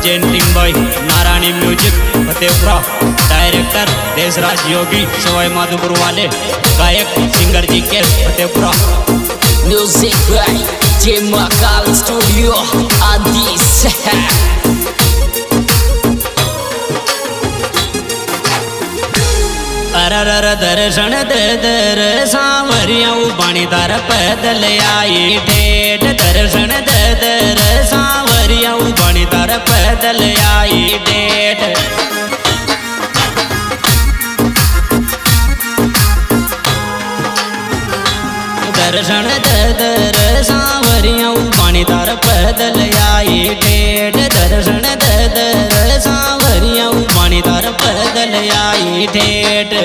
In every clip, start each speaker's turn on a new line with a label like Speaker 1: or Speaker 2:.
Speaker 1: Presenting by Narayani music Fatehpura, director Deshraj Yogi Sawai Madhopur वाले, गायक singer ji के Fatehpura.
Speaker 2: Music by Jai Mahakal studio आदि से।
Speaker 1: अरर दर्शन दे दर सांवरिया बाणी दर पैदल आई ठेठ, दर्शन दे दर सांवरिया बाणी दर पैदल आई ठेठ। दर्शन दे दर सांवरिया बाणी दर पैदल आई ठेठ, दर्शन दे दर सांवरिया बाणी दर पैदल आई ठेठ।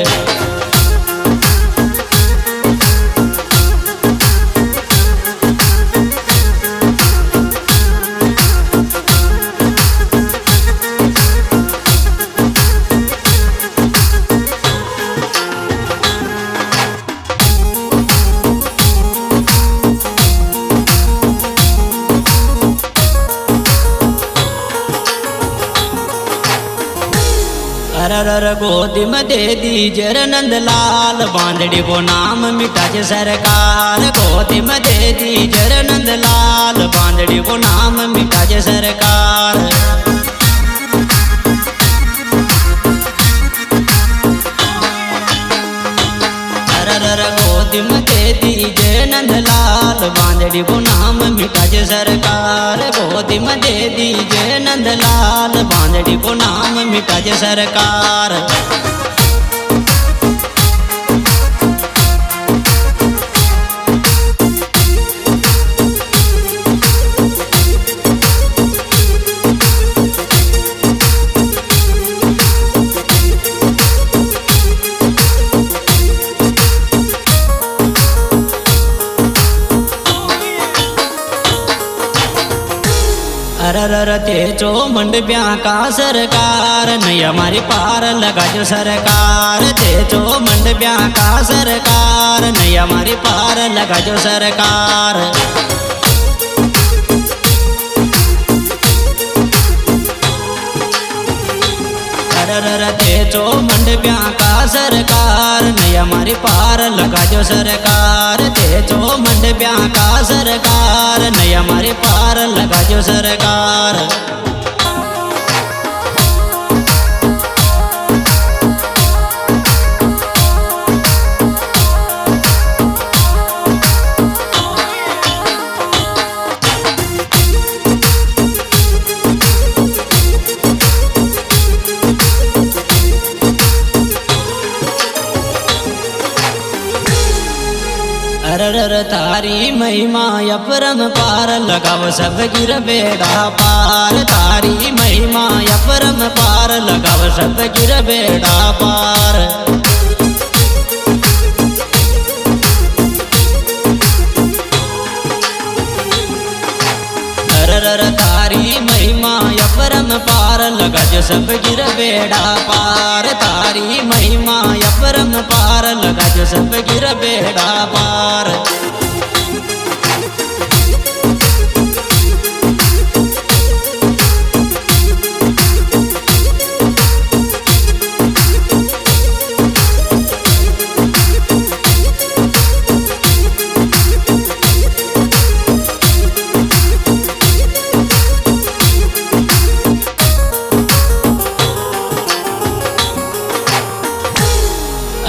Speaker 1: अरर गोदी में दे दीजर नंदलाल, बांधड़ी को नाम मिटा जे सरकार। गोदी में दे दीजर नंदलाल, बांधड़ी को नाम मिटा जे सरकार। अरर गोदी में दे दीजे नंदलाल, बांधड़ी को नाम मिटा जे सरकार। गोदी में दे दीजे नंदलाल, बांधड़ी को नाम मिटा जे सरकार। अरर तेजो मंडप्या का सरकार, नहीं हमारी पार लगा जो सरकार। तेजो मंडप्या का सरकार, नहीं हमारी पार लगा जो सरकार। अरर तेजो मंडप्या का सरकार, नहीं हमारी पार लगा जो सरकार। तेजो मंडप्या का सरकार, नहीं हमारी पार लगा जो सरकार। अरर तारी महिमा अपरम पार, लगाव सब गिर बेड़ा पार। तारी महिमा अपरम पार, लगाव सब गिर बेड़ा पार। अरर तारी महिमा अपरम पार, लगा जो सब गिर बेड़ा पार। तारी महिमा अपरम पार, लगा जो सब गिर बेड़ा पार।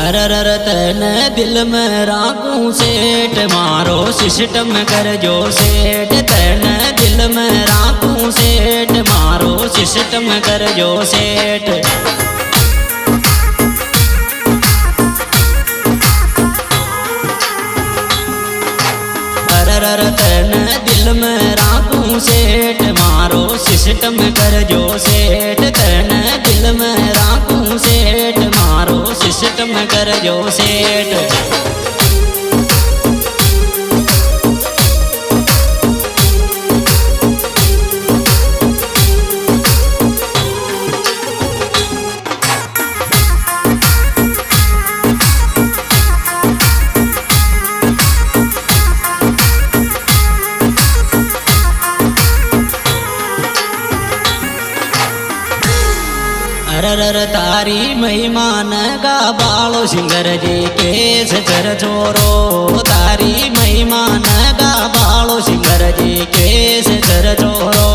Speaker 1: अरर तन दिल में राखूं सेठ, मारो सिस्टम कर जो सेठ। तन दिल में राखूं सेठ, मारो सिस्टम कर जो सेठ। अरर तन दिल में राखूं सेठ, मारो सिस्टम कर जो सेठ। तन दिल में राखूं सेठ, मारो सिस्टम कर जो सेठ। અરર તારી મહિમાન ગાબાળો સિંગરજી કેસ ચર ચોરો તારી મહિમાન ગાબાળો સિંગરજી કેસ ચર ચોરો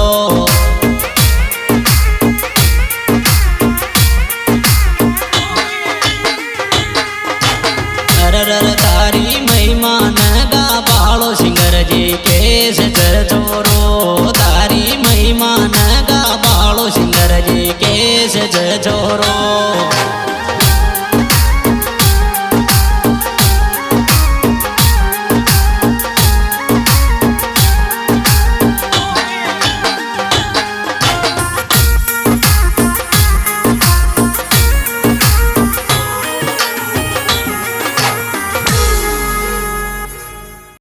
Speaker 1: અરર તારી મહિમાન ગાબાળો સિંગરજી કેસ ચર ચોરો